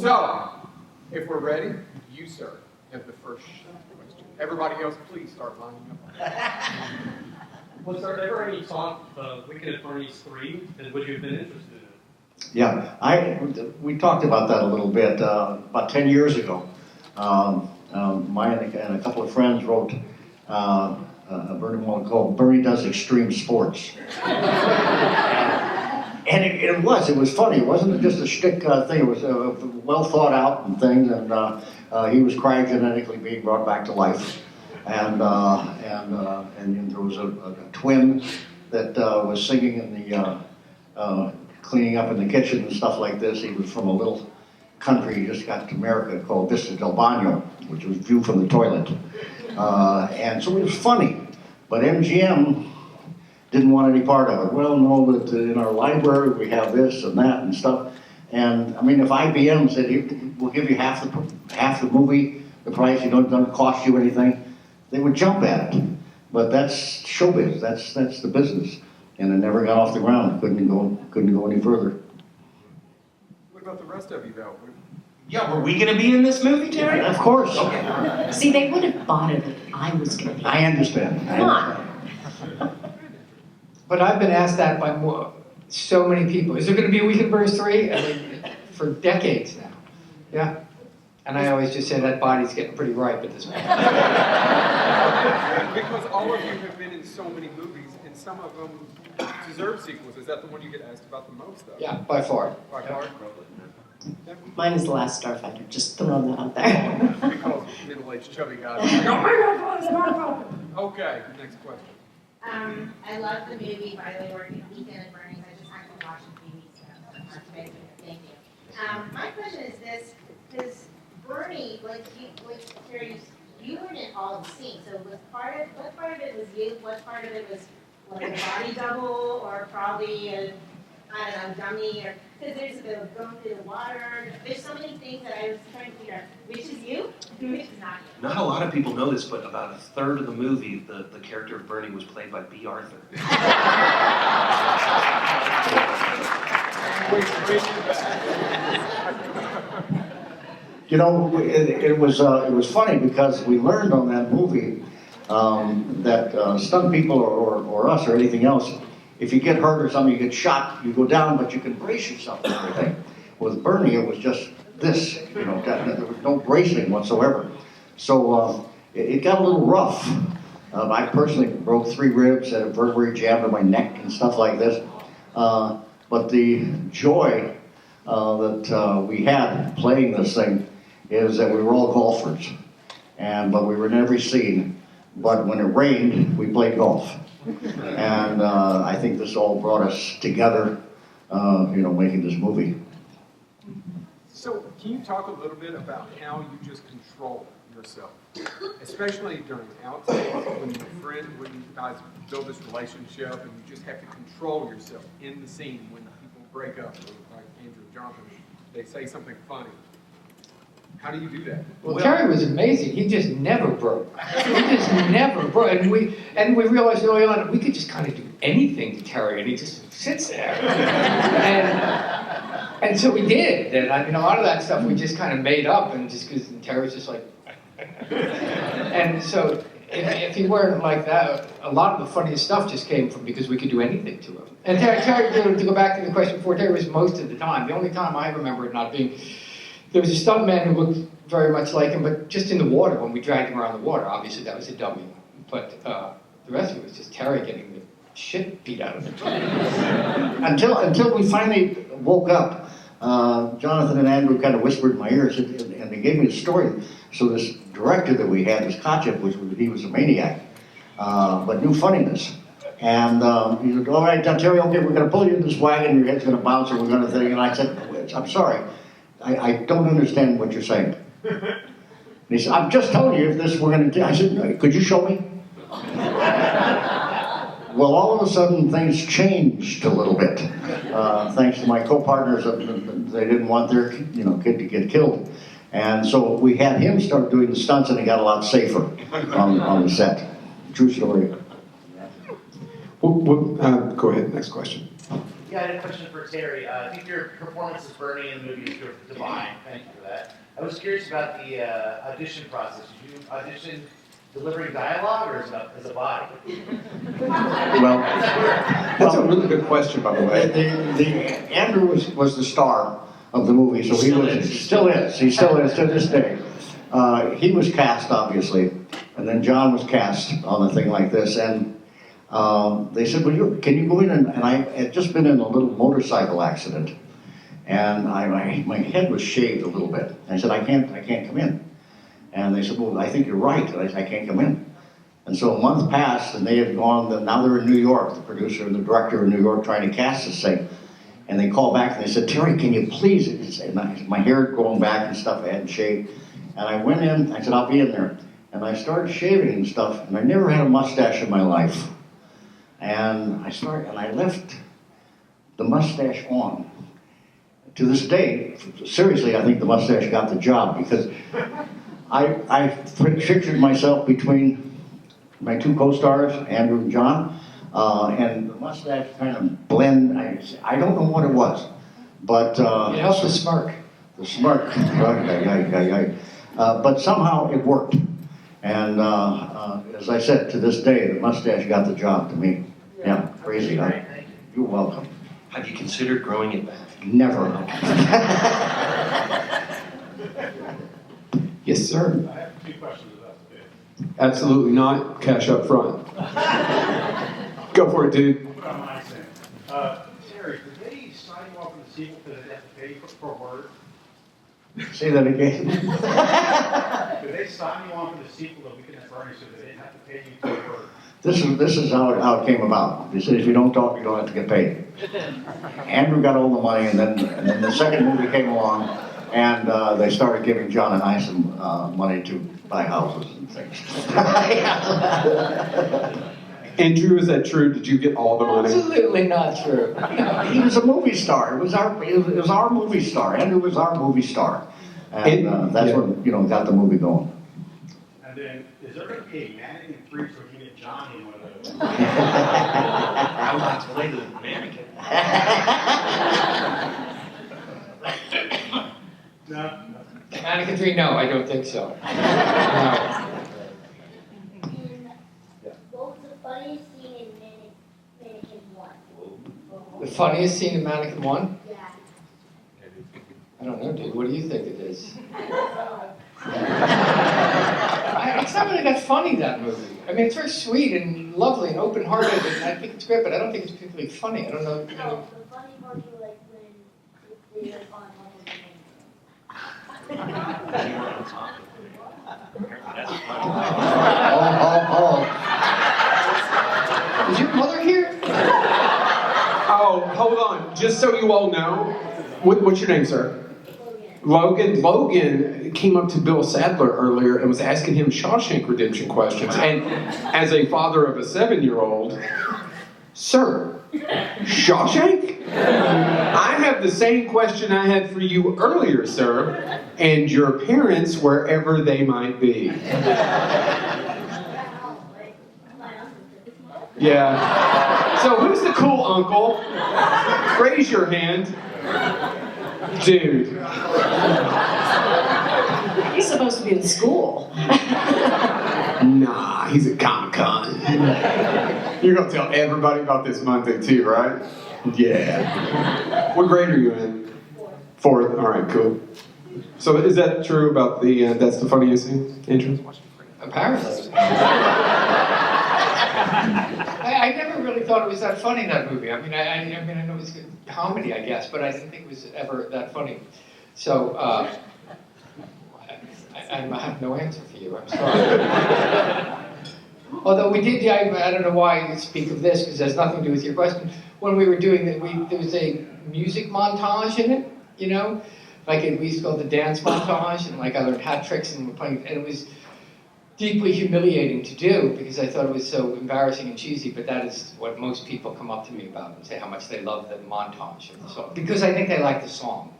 So, if we're ready, you, sir, have the first question. Everybody else, please start lining up. Was there ever any talk of Wicked at Bernie's 3, and would you have been interested in it? Yeah, we talked about that a little bit about 10 years ago. Mine and a couple of friends wrote a Bernie one called Bernie Does Extreme Sports. And it was funny. It wasn't just a shtick thing. It was well thought out and things. And he was cryogenetically being brought back to life. And there was a twin that was singing in the cleaning up in the kitchen and stuff like this. He was from a little country. He just got to America called Vista del Baño, which was view from the toilet. And so it was funny. But MGM didn't want any part of it. Well, no, but in our library we have this and that and stuff. And I mean, if IBM said, we'll give you half the movie, the price, it doesn't cost you anything, they would jump at it. But that's showbiz. That's the business. And it never got off the ground. Couldn't go any further. What about the rest of you, though? Yeah, were we going to be in this movie, Terry? Yeah, of course. Okay. See, they would have bought it if I was going to be. I understand. Come on. But I've been asked that by so many people. Is there going to be a Weekend Burst 3? I mean, for decades now. Yeah. And I always just say that body's getting pretty ripe at this point. Because all of you have been in so many movies, and some of them deserve sequels. Is that the one you get asked about the most, though? Yeah, by far. By far? Mine is The Last Starfighter. Just throwing that out there. Because middle-aged chubby guys. Oh my God, okay, next question. I love the movie, by the way, working Weekend at Bernie's. I just happened to watch it 3 weeks ago. Thank you. My question is this, because Bernie, Terry, you were in all the scenes. So what part of it was you? What part of it was like a body double, or probably a, I don't know, dummy? Or because there's the going through the water. There's so many things that I was trying to figure out. Which is you? Which is not you? Not a lot of people know this, but about a third of the movie, the character of Bernie was played by B. Arthur. You know, it was funny because we learned on that movie that stunt people or us or anything else, if you get hurt or something, you get shot, you go down, but you can brace yourself and everything. With Bernie, it was just this, there was no bracing whatsoever. So it got a little rough. I personally broke 3 ribs, had a vertebrae jammed in my neck and stuff like this. But the joy that we had playing this thing is that we were all golfers, but we were in every scene. But when it rained, we played golf, and I think this all brought us together, making this movie. So, can you talk a little bit about how you just control yourself, especially during outtakes when you guys build this relationship, and you just have to control yourself in the scene when people break up, or like Andrew and Jonathan, they say something funny. How do you do that? Well, Terry was amazing. He just never broke. He just never broke. And we realized early on we could just kind of do anything to Terry, and he just sits there. And so we did. And a lot of that stuff we just kind of made up, and just because Terry's just like. And so if he weren't like that, a lot of the funniest stuff just came from because we could do anything to him. And Terry, to go back to the question before, Terry was most of the time. The only time I remember it not being. There was a stuntman who looked very much like him, but just in the water, when we dragged him around the water. Obviously, that was a dummy. But the rest of it was just Terry getting the shit beat out of him. Until we finally woke up, Jonathan and Andrew kind of whispered in my ears, and they gave me the story. So this director that we had, this Kochev, he was a maniac, but knew funniness. And he said, all right, Terry, okay, we're going to pull you in this wagon, your head's going to bounce, and we're going to think. And I said, I'm sorry. I don't understand what you're saying. And he said, I'm just telling you if this we're going to do. I said, could you show me? Well, all of a sudden things changed a little bit, thanks to my co-partners. They didn't want their kid to get killed. And so we had him start doing the stunts, and it got a lot safer on the set. True story. Go ahead, next question. Yeah, I had a question for Terry. I think your performance as Bernie in the movie is divine. Thank you for that. I was curious about the audition process. Did you audition delivering dialogue or as a body? Well, That's a really good question, by the way. Andrew was the star of the movie, so he still is to this day. He was cast, obviously, and then John was cast on a thing like this, and they said, well, can you go in? And I had just been in a little motorcycle accident, and my head was shaved a little bit. I said, I can't come in. And they said, well, I think you're right. I said, I can't come in. And so a month passed, and they had gone, now they're in New York, the producer and the director in New York trying to cast this thing. And they called back and they said, Terry, can you please? And my hair going back and stuff, I hadn't shaved. And I went in, I said, I'll be in there. And I started shaving and stuff, and I never had a mustache in my life. And I left the mustache on. To this day, seriously, I think the mustache got the job, because I pictured myself between my two co-stars, Andrew and John, and the mustache kind of blend. I don't know what it was, but It helps the smirk. The smirk, but somehow it worked. And as I said, to this day, the mustache got the job to me. Yeah, crazy. You're welcome. Have you considered growing it back? Never. Yes, sir. I have two questions about the bid. Absolutely not. Cash up front. Go for it, dude. What am I saying? Terry, did they sign you off on the sequel because they have to pay for word? Say that again. Did they sign you on for the sequel that we can have Bernie so they didn't have to pay you for word? This is how it came about. They said, if you don't talk, you don't have to get paid. Andrew got all the money, and then the second movie came along, and they started giving John and I some money to buy houses and things. Andrew, is that true? Did you get all the money? Absolutely not true. He was a movie star. It was our movie star. Andrew was our movie star, and that's what got the movie going. And then, is there going to be a mannequin and freak so we can get Johnny in one of those? I would like to play the mannequin. No. Mannequin 3, no, I don't think so. No. What was the funniest scene in Mannequin 1? The funniest scene in Mannequin 1? Yeah. I don't know, dude. What do you think it is? It's not really that funny, that movie. I mean, it's very sweet and lovely and open-hearted, and I think it's great, but I don't think it's particularly funny. I don't know. No, the funny part was like when they were on one of the Is your mother here? Oh, hold on. Just so you all know, what's your name, sir? Logan. Logan came up to Bill Sadler earlier and was asking him Shawshank Redemption questions. And as a father of a 7-year-old, sir, Shawshank? I have the same question I had for you earlier, sir, and your parents, wherever they might be. Yeah. So who's the cool uncle? Raise your hand. Dude. He's supposed to be in school. Nah, he's at Comic-Con. You're gonna tell everybody about this Monday too, right? Yeah. What grade are you in? Fourth. All right, cool. So is that true about the, that's the funniest scene, Andrew? Apparently. I never really thought it was that funny, that movie. I mean, I know it was good comedy, I guess, but I didn't think it was ever that funny. So, I have no answer for you. I'm sorry. Although we did, I don't know why you speak of this, because it has nothing to do with your question. When we were doing it, there was a music montage in it, you know? Like we used to call it the dance montage, and like I learned hat tricks and we're playing, and it was deeply humiliating to do because I thought it was so embarrassing and cheesy, but that is what most people come up to me about and say how much they love the montage of the song. Because I think they like the song.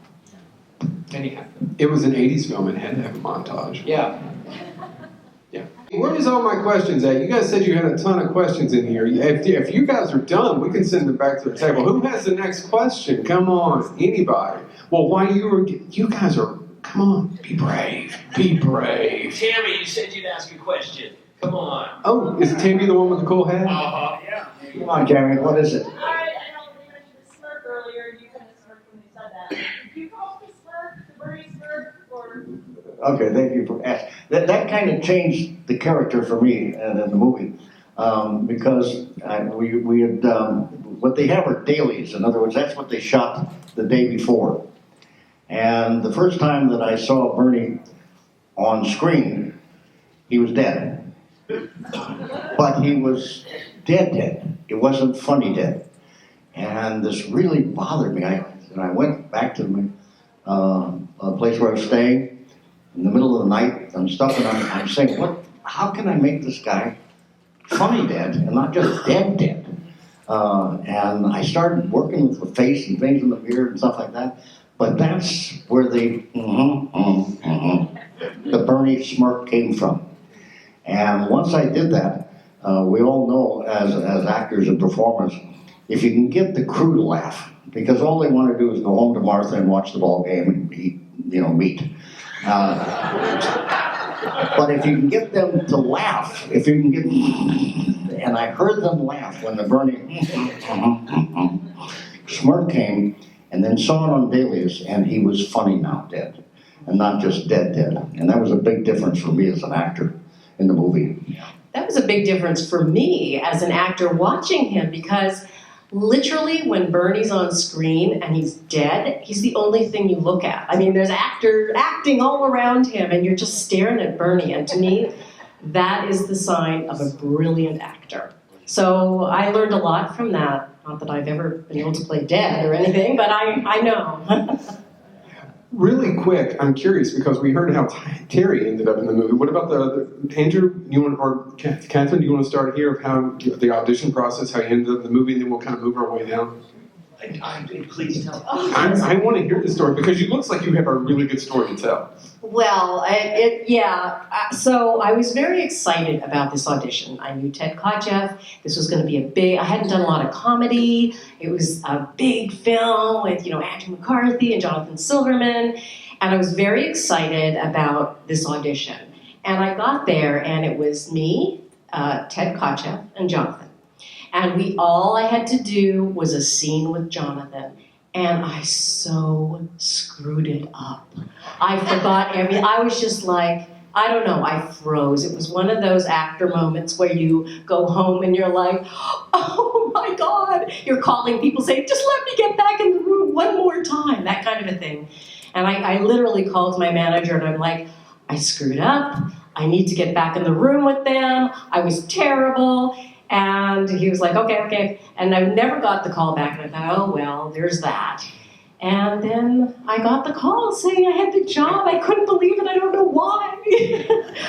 Anyhow. It was an 80s film and had to have a montage. Yeah. Where is all my questions at? You guys said you had a ton of questions in here. If you guys are done, we can send them back to the table. Who has the next question? Come on, anybody. Well, you guys are, come on, be brave. Be brave. Tammy, you said you'd ask a question. Come on. Oh, is Tammy the one with the cool hat? Yeah. Come on, Jeremy, what is it? I know they mentioned the smirk earlier, and you kind of smirked when they said that. Do you call it the smirk, the Bernie smirk, or? Okay, thank you for asking. That kind of changed the character for me in the movie because we had what they have are dailies. In other words, that's what they shot the day before. And the first time that I saw Bernie on screen, he was dead. But he was dead. It wasn't funny dead. And this really bothered me. And I went back to my place where I was staying in the middle of the night and stuff, and I'm saying, how can I make this guy funny dead and not just dead? And I started working with the face and things in the mirror and stuff like that. But that's where the Bernie smirk came from. And once I did that, we all know as actors and performers, if you can get the crew to laugh, because all they want to do is go home to Martha and watch the ball game and eat, meat. But if you can get them to laugh, and I heard them laugh when the Bernie smirk came, and then saw it on dailies, and he was funny now dead, and not just dead. And that was a big difference for me as an actor in the movie. That was a big difference for me as an actor watching him, because literally when Bernie's on screen and he's dead, he's the only thing you look at. I mean, there's acting all around him, and you're just staring at Bernie. And to me, that is the sign of a brilliant actor. So I learned a lot from that. Not that I've ever been able to play dead or anything, but I know. Really quick, I'm curious because we heard how Terry ended up in the movie. What about Andrew? Or Catherine? Do you want to start here of how the audition process, how you ended up in the movie, and then we'll kind of move our way down? Please tell. I want to hear the story because it looks like you have a really good story to tell. Well, so I was very excited about this audition. I knew Ted Kotcheff. This was going to be I hadn't done a lot of comedy. It was a big film with, Andrew McCarthy and Jonathan Silverman. And I was very excited about this audition. And I got there, and it was me, Ted Kotcheff, and Jonathan. And all I had to do was a scene with Jonathan. And I so screwed it up. I forgot everything. I was just like, I don't know, I froze. It was one of those actor moments where you go home and you're like, oh my God. You're calling people saying, just let me get back in the room one more time, that kind of a thing. And I literally called my manager and I'm like, I screwed up. I need to get back in the room with them. I was terrible. And he was like, okay. And I never got the call back. And I thought, oh, well, there's that. And then I got the call saying I had the job. I couldn't believe it. I don't know why.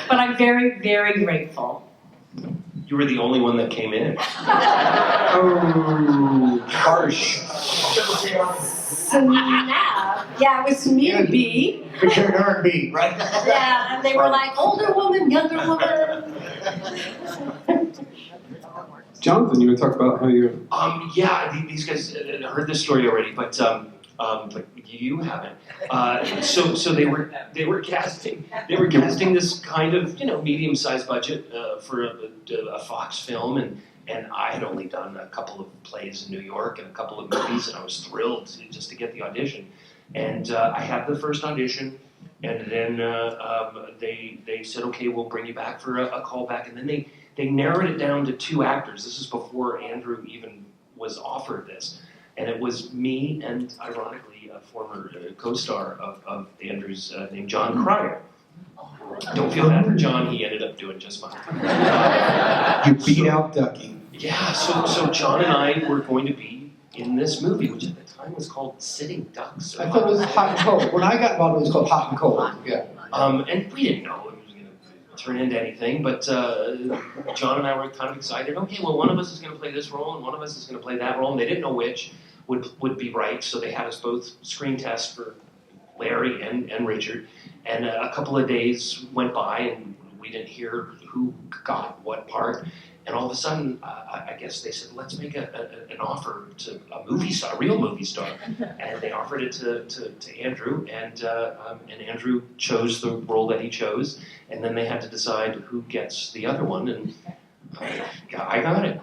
But I'm very, very grateful. You were the only one that came in. Oh, harsh. Snap. Yeah, it was me and B. Picture her and B, right? Yeah, and they were like, older woman, younger woman. Jonathan, you want to talk about how you... These guys heard this story already, but you haven't. So they were casting this kind of medium-sized budget for a Fox film, and I had only done a couple of plays in New York and a couple of movies, and I was thrilled just to get the audition. And I had the first audition, and then they said, okay, we'll bring you back for a callback, and then they narrowed it down to 2 actors. This is before Andrew even was offered this. And it was me and, ironically, a former co-star of Andrew's named John Cryer. Don't feel bad for John, he ended up doing just fine. You beat out Ducky. Yeah, so John and I were going to be in this movie, which at the time was called Sitting Ducks. I thought it was Hot and Cold. When I got involved, it was called Hot and Cold. Yeah. And we didn't know it was going to turn into anything, but John and I were kind of excited. Okay, well, one of us is going to play this role, and one of us is going to play that role, and they didn't know which would be right, so they had us both screen test for Larry and Richard. And a couple of days went by, and we didn't hear who got what part. And all of a sudden, I guess they said, let's make an offer to a movie star, a real movie star. And they offered it to Andrew, and Andrew chose the role that he chose. And then they had to decide who gets the other one, and I got it.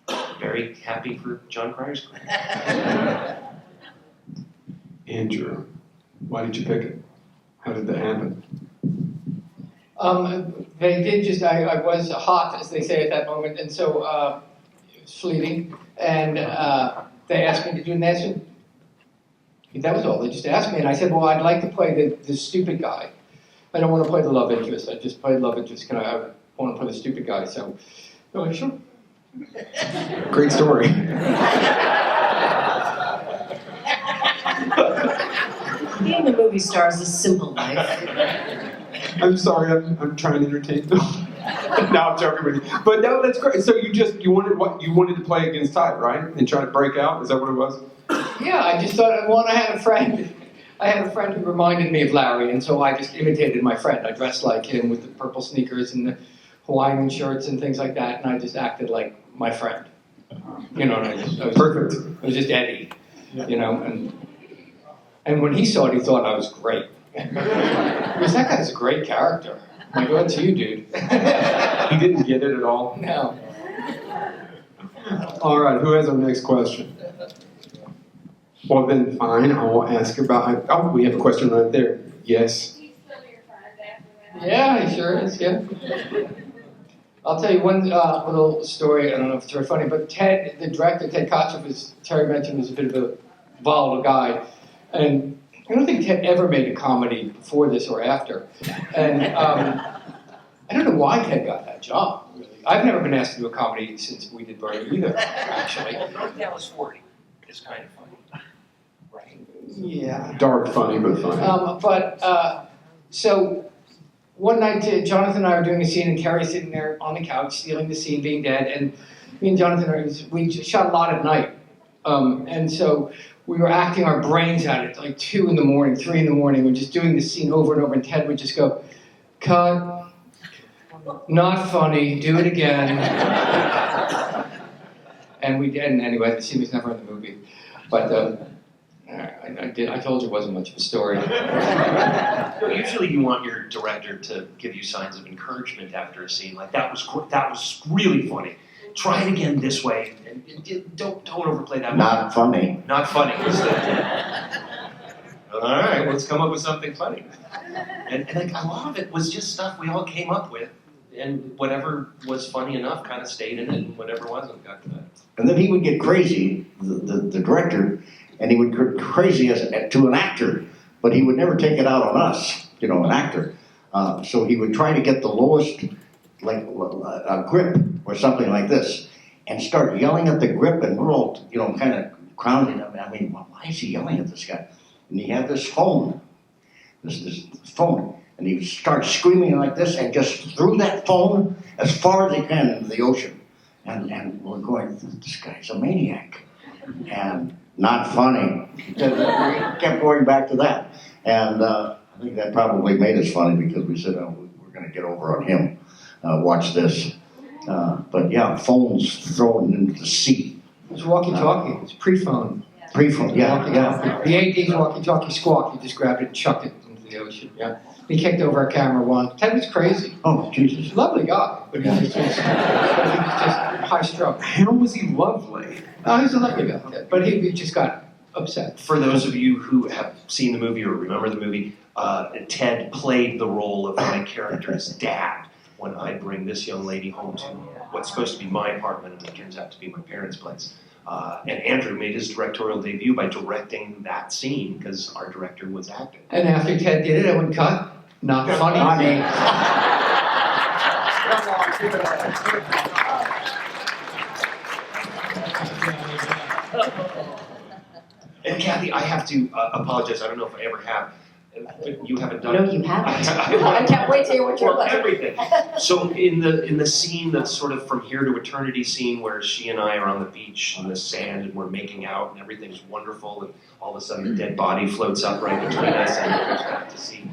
I'm very happy for John Cryer's career. Andrew, why did you pick it? How did that happen? They did just, I was hot, as they say at that moment, and so it was fleeting, and they asked me to do an answer. That was all. They just asked me, and I said, well, I'd like to play the stupid guy. I don't want to play the love interest. I just played love interest. I want to play the stupid guy, so they're like, sure. Great story. Being a movie star is a simple life. I'm sorry, I'm trying to entertain them. No, I'm joking with you. But no, that's great. So you wanted to play against Tide, right? And try to break out? Is that what it was? Yeah, I just thought, I had a friend who reminded me of Larry, and so I just imitated my friend. I dressed like him with the purple sneakers and the Hawaiian shirts and things like that, and I just acted like my friend. And I was perfect. I was just Eddie, and when he saw it, he thought I was great. Because that guy's a great character. My God, it's you, dude. He didn't get it at all? No. All right, who has our next question? Well, then, fine, I will ask about... Oh, we have a question right there. Yes? He's still your friend after that. Yeah, he sure is, yeah. I'll tell you one little story. I don't know if it's very funny, but Ted, the director, Ted Kochev, as Terry mentioned, was a bit of a volatile guy. And I don't think Ted ever made a comedy before this or after. And I don't know why Ted got that job, really. I've never been asked to do a comedy since we did Bernie either, actually. North Dallas 40 is kind of funny, right? Yeah. Dark funny, but funny. So one night, Jonathan and I were doing a scene, and Terry's sitting there on the couch, stealing the scene, being dead, and me and Jonathan, we shot a lot at night. And so we were acting our brains out at like 2 in the morning, 3 in the morning. We're just doing the scene over and over, and Ted would just go, cut, not funny, do it again. And we did, and anyway, the scene was never in the movie. But I told you it wasn't much of a story. Usually you want your director to give you signs of encouragement after a scene, like that was really funny. Try it again this way, and don't overplay that. Not funny. Not funny. All right, let's come up with something funny. And like, a lot of it was just stuff we all came up with, and whatever was funny enough kind of stayed in it, and whatever wasn't got cut. And then he would get crazy, the director, and he would get crazy to an actor, but he would never take it out on us, an actor. So he would try to get the lowest, like a grip or something like this, and start yelling at the grip, and we're all, kind of crowding him. I mean, why is he yelling at this guy? And he had this phone, this phone, and he would start screaming like this, and just threw that phone as far as he can into the ocean. And we're going, this guy's a maniac. And not funny. We kept going back to that. And I think that probably made us funny, because we said, oh, we're going to get over on him. Watch this. But yeah, phones thrown into the sea. It was walkie-talkie. It was pre-phone. Pre-phone, yeah. The AD's walkie-talkie squawk. He just grabbed it and chucked it into the ocean. Yeah. He kicked over a camera once. Ted was crazy. Oh, Jesus. Lovely guy, but he was just high-strung. How was he lovely? Oh, he was a lovely guy, Ted. But he just got upset. For those of you who have seen the movie or remember the movie, Ted played the role of my character's dad when I bring this young lady home to what's supposed to be my apartment, and it turns out to be my parents' place. And Andrew made his directorial debut by directing that scene, because our director was acting. And after Ted did it, I would cut. Not funny. And Kathy, I have to apologize. I don't know if I ever have. But you haven't done No, it. you haven't. I can't wait to hear what you're Well, like. everything. So in the scene that's sort of from here to eternity scene where she and I are on the beach in the sand and we're making out and everything's wonderful and all of a sudden a dead body floats up right between us and it goes back to sea.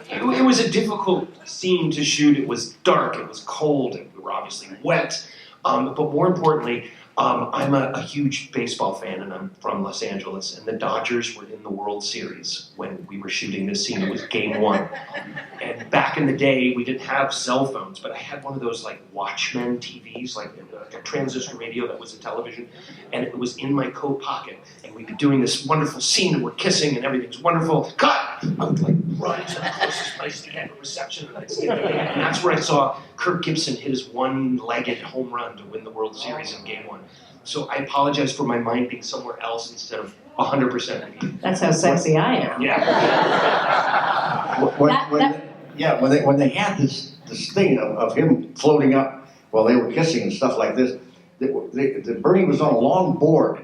It was a difficult scene to shoot. It was dark, it was cold, and we were obviously wet. But more importantly, I'm a huge baseball fan, and I'm from Los Angeles, and the Dodgers were in the World Series when we were shooting this scene. It was Game 1. And back in the day, we didn't have cell phones, but I had one of those, like, Watchmen TVs, like a transistor radio that was a television, and it was in my coat pocket. And we'd be doing this wonderful scene, and we're kissing, and everything's wonderful. Cut! I would, like, run to the closest place to get a reception, and I'd stay there. And that's where I saw Kirk Gibson hit his one-legged home run to win the World Series in Game 1. So I apologize for my mind being somewhere else instead of 100% me. That's how sexy I am. Yeah. When they had this thing of him floating up while they were kissing and stuff like this, Bernie was on a long board,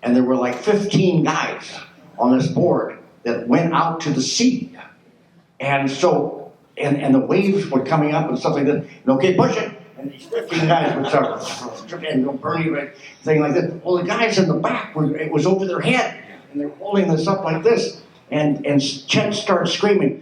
and there were like 15 guys on this board that went out to the sea, and so and the waves were coming up and stuff like that. And okay, push it. And these 15 guys would start, and Bernie would thing like this. Well, the guys in the back it was over their head, and they're holding this up like this. And Chet starts screaming,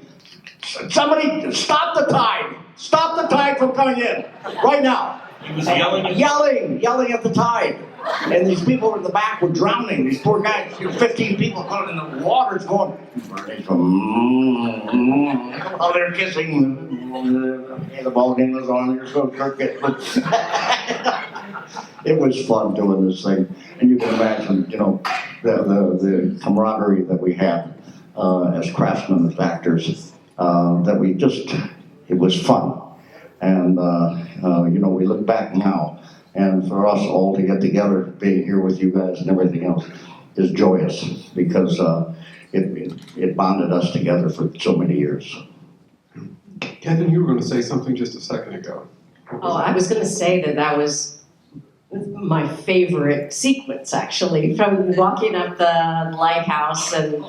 "Somebody stop the tide! Stop the tide from coming in right now!" He was yelling. Yelling at the tide. And these people in the back were drowning. These poor guys, 15 people caught in the water's going. Bernie's going, oh, they're kissing. The ball game was on. You're so Kirk. It was fun doing this thing, and you can imagine, the camaraderie that we had as craftsmen, as actors. That we it was fun, and we look back now. And for us all to get together, being here with you guys and everything else, is joyous because it bonded us together for so many years. Kevin, you were going to say something just a second ago. Oh, I was going to say that was my favorite sequence, actually, from walking up the lighthouse and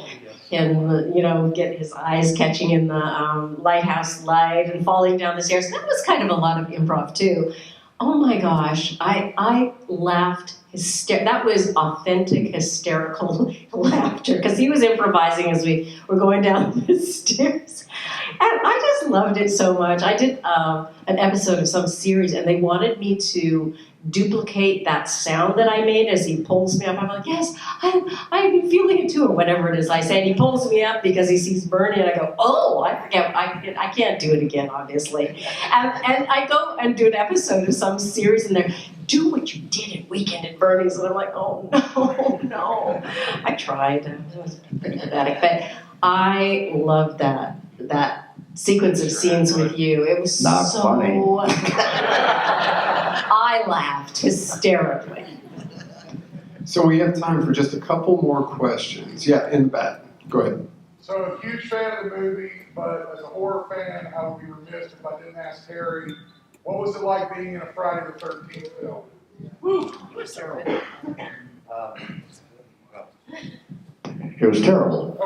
get his eyes catching in the lighthouse light and falling down the stairs. That was kind of a lot of improv, too. Oh my gosh, I laughed that was authentic hysterical laughter because he was improvising as we were going down the stairs. And I just loved it so much. I did an episode of some series and they wanted me to duplicate that sound that I made as he pulls me up. I'm like, yes, I'm feeling it too, or whatever it is I say. And he pulls me up because he sees Bernie, and I go, oh, I forget, I can't do it again, obviously. And I go and do an episode of some series, and they're, do what you did at Weekend at Bernie's. And I'm like, oh, no. I tried. It was pretty pathetic. But I loved that sequence of scenes with you. It was not so funny. I laughed hysterically. So we have time for just a couple more questions. Yeah, in the back. Go ahead. So a huge fan of the movie, but as a horror fan, I would be remiss if I didn't ask Harry, what was it like being in a Friday the 13th film? Woo, it was terrible. It was terrible.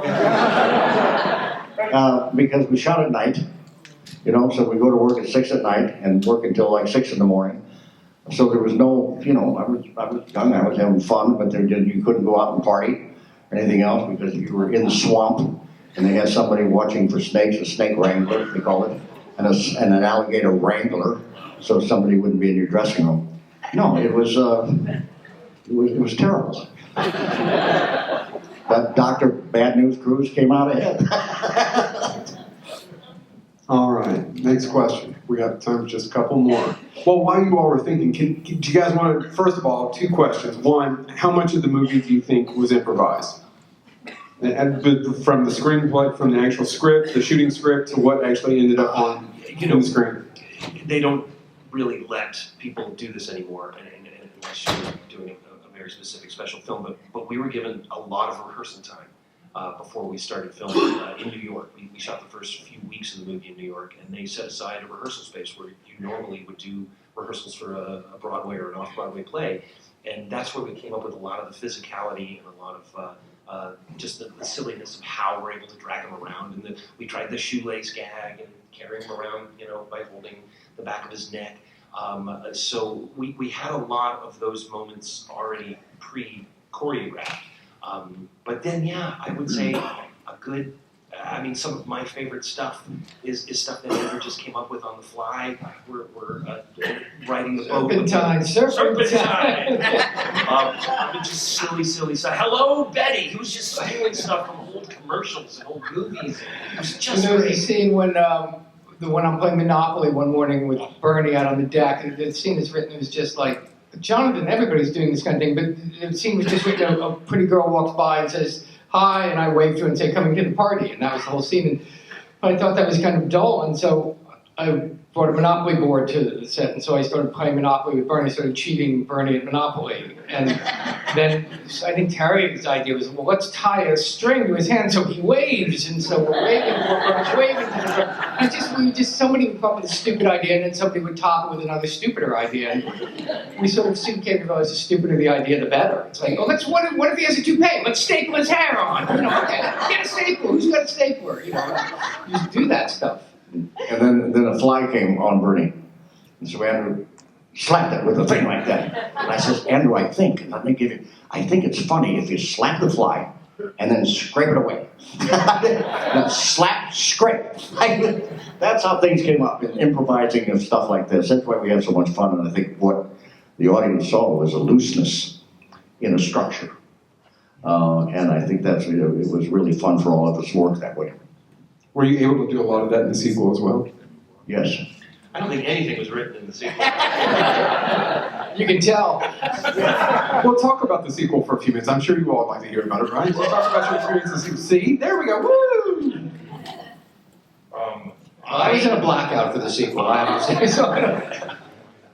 Because we shot at night, so we go to work at 6 at night and work until like 6 in the morning. So there was no, I was young, I was having fun, but you couldn't go out and party or anything else because you were in the swamp and they had somebody watching for snakes, a snake wrangler, they call it, and an alligator wrangler, so somebody wouldn't be in your dressing room. No, it was terrible. But Dr. Bad News Cruise came out ahead. All right, next question. We got time for just a couple more. Well, while you all were thinking, do you guys want to, first of all, 2 questions. One, how much of the movie do you think was improvised? And from the screenplay, from the actual script, the shooting script, to what actually ended up on the screen? They don't really let people do this anymore, unless you're doing a very specific special film. But we were given a lot of rehearsal time before we started filming in New York. We shot the first few weeks of the movie in New York, and they set aside a rehearsal space where you normally would do rehearsals for a Broadway or an off-Broadway play. And that's where we came up with a lot of the physicality and a lot of just the silliness of how we're able to drag him around. And we tried the shoelace gag and carrying him around, by holding the back of his neck. So we had a lot of those moments already pre-choreographed. But then, I would say some of my favorite stuff is stuff that Andrew just came up with on the fly. We're riding the boat. Serpentine. Just silly stuff. Hello, Betty. He was just stealing stuff from old commercials and old movies. It was just the scene when the one I'm playing Monopoly one morning with Bernie out on the deck, and the scene is written, it was just like, Jonathan, everybody's doing this kind of thing, but the scene was just written, a pretty girl walks by and says, hi, and I wave to her and say, come and get the party, and that was the whole scene. And I thought that was kind of dull, and so I brought a Monopoly board to the set, and so I started playing Monopoly with Bernie, started cheating Bernie at Monopoly. And then I think Terry's idea was, well, let's tie a string to his hand so he waves, and so we're waving, we're waving to the drum. Somebody would come up with a stupid idea, and then somebody would top it with another stupider idea. And we sort of soon came to realize the stupider the idea, the better. It's like, what if he has a toupee? Let's staple his hair on. Okay, get a stapler. Who's got a stapler? You just do that stuff. And then a fly came on Bernie. And so Andrew slapped it with a thing like that. And I says, Andrew, I think it's funny if you slap the fly and then scrape it away. Slap, scrape. That's how things came up, in improvising of stuff like this. That's why we had so much fun, and I think what the audience saw was a looseness in a structure. And I think it was really fun for all of us to work that way. Were you able to do a lot of that in the sequel as well? Yes. I don't think anything was written in the sequel. You can tell. We'll talk about the sequel for a few minutes. I'm sure you all would like to hear about it, right? We'll talk about your experience in the sequel. See? There we go. Woo! I was in a blackout for the sequel, I have to say.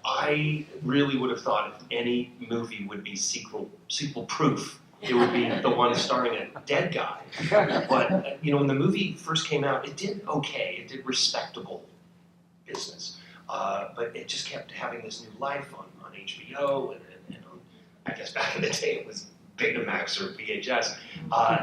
I really would have thought if any movie would be sequel-proof, it would be the one starring a dead guy. But, when the movie first came out, it did okay. It did respectable business. But it just kept having this new life on HBO, and on, I guess back in the day it was Betamax or VHS.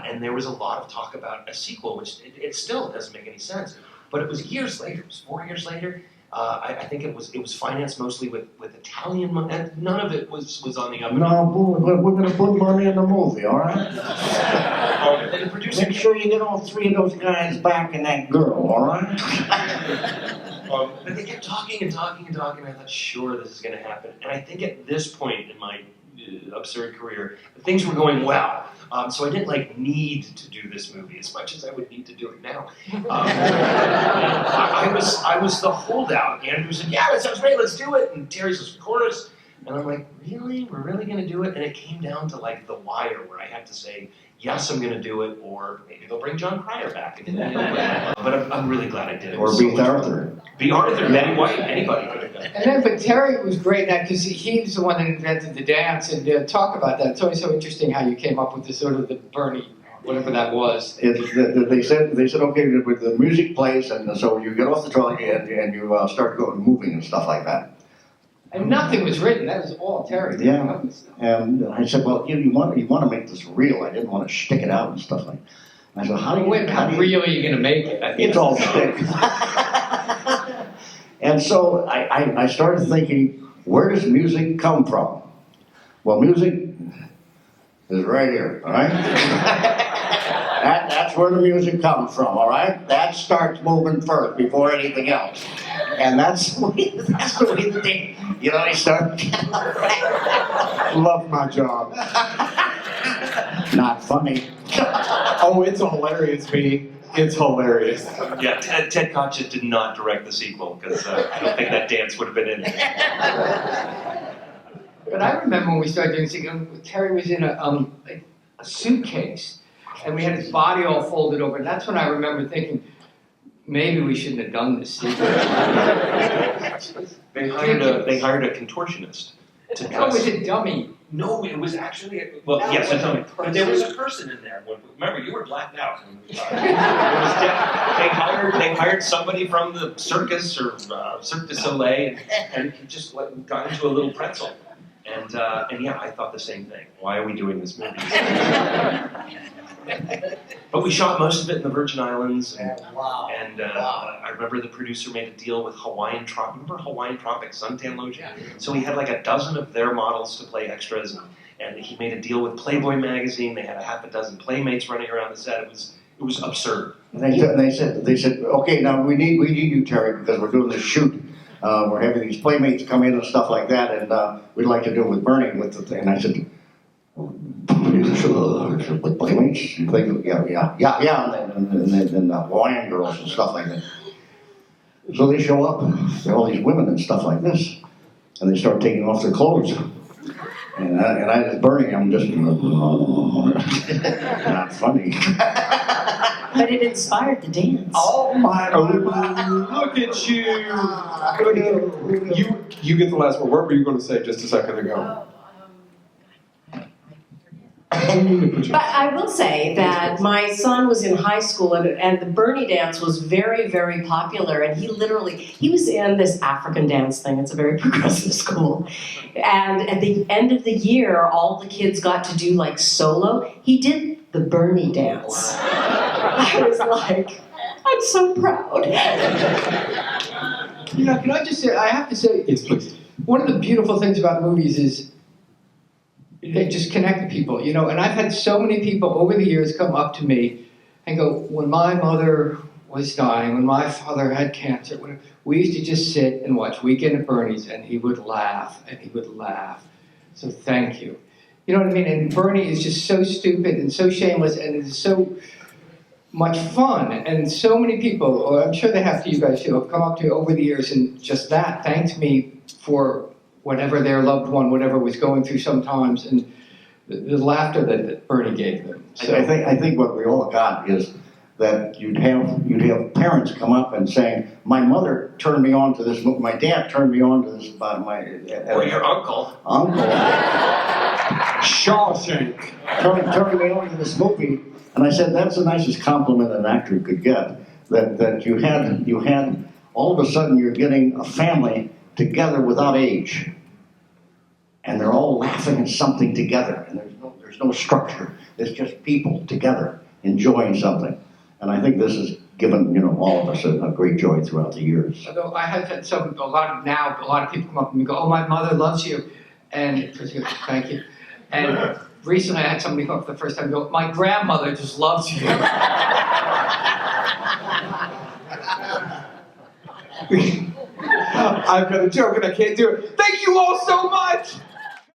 And there was a lot of talk about a sequel, which it still doesn't make any sense. But it was years later, it was 4 years later. I think it was financed mostly with Italian money, and none of it was on the up. No, we're going to put money in the movie, all right? And the producer Make sure you get all three of those guys back and that girl, all right? But they kept talking and talking and talking, and I thought, sure, this is going to happen. And I think at this point in my absurd career, things were going well. So I didn't need to do this movie as much as I would need to do it now. I was the holdout. Andrew said, yeah, that sounds great, let's do it. And Terry says, of course. And I'm like, really? We're really going to do it? And it came down to the wire where I had to say, yes, I'm going to do it, or maybe they'll bring John Cryer back. But I'm really glad I did it. Or beat Arthur. Be Arthur, Betty White, anybody could have done it. But Terry was great in that because he's the one that invented the dance, and talk about that. It's always so interesting how you came up with the sort of the Bernie, whatever that was. They said, okay, with the music plays, and so you get off the truck and you start moving and stuff like that. And nothing was written. That was all Terry. Yeah. And I said, well, you want to make this real. I didn't want to stick it out and stuff like that. I said, how real are you going to make it? It's all stick. And so I started thinking, where does music come from? Well, music is right here, all right? That's where the music comes from, all right? That starts moving first before anything else. And that's the way the thing, I start. Love my job. Not funny. Oh, it's hilarious, me. It's hilarious. Yeah, Ted Koch did not direct the sequel, because I don't think that dance would have been in it. But I remember when we started doing sequel, Terry was in a suitcase, and we had his body all folded over, and that's when I remember thinking, maybe we shouldn't have done this sequel. They hired a contortionist to dress. With a dummy. No, it was actually, well, yes, I told you, but there was a person in there. Remember, you were blacked out. It was they hired somebody from the circus or Cirque du Soleil, and he just got into a little pretzel. And yeah, I thought the same thing. Why are we doing this movie? But we shot most of it in the Virgin Islands. And, I remember the producer made a deal with Hawaiian Tropic. Remember Hawaiian Tropic suntan lotion? So he had like a dozen of their models to play extras. And he made a deal with Playboy magazine. They had a half a dozen playmates running around the set. It was absurd. And they said, okay, now we need you, Terry, because we're doing this shoot. We're having these playmates come in and stuff like that, and we'd like to do it with Bernie. And I said, with playmates? Yeah, and Hawaiian girls and stuff like that. So they show up, they're all these women and stuff like this, and they start taking off their clothes. And I was Bernie, I'm just, not funny. But it inspired the dance. Oh my look at you. You get the last word. What were you going to say just a second ago? But I will say that my son was in high school and the Bernie dance was very, very popular. And he was in this African dance thing. It's a very progressive school. And at the end of the year, all the kids got to do like solo. He did the Bernie dance. I was like, I'm so proud. You know, can I just say, I have to say, Yes, please. one of the beautiful things about movies is they just connect people, you know, and I've had so many people over the years come up to me and go, when my mother was dying, when my father had cancer, we used to just sit and watch Weekend at Bernie's, and he would laugh, and he would laugh. So thank you. You know what I mean? And Bernie is just so stupid and so shameless, and it is so much fun. And so many people, or I'm sure they have to you guys too, have come up to me over the years and just thanked me for whatever their loved one, whatever was going through sometimes, and the laughter that Bernie gave them. So, I think what we all got is that you'd have parents come up and saying, my mother turned me on to this movie, my dad turned me on to this, Or your uncle. Shawshank. Turned me on to this movie, and I said, that's the nicest compliment an actor could get, that you had, all of a sudden you're getting a family together without age. And they're all laughing at something together, and there's no structure. It's just people together enjoying something. And I think this has given all of us a great joy throughout the years. although I have had a lot of people come up to me and go, oh, my mother loves you, and thank you. And recently I had somebody come up for the first time and go, my grandmother just loves you. I've got a joke and I can't do it. Thank you all so much.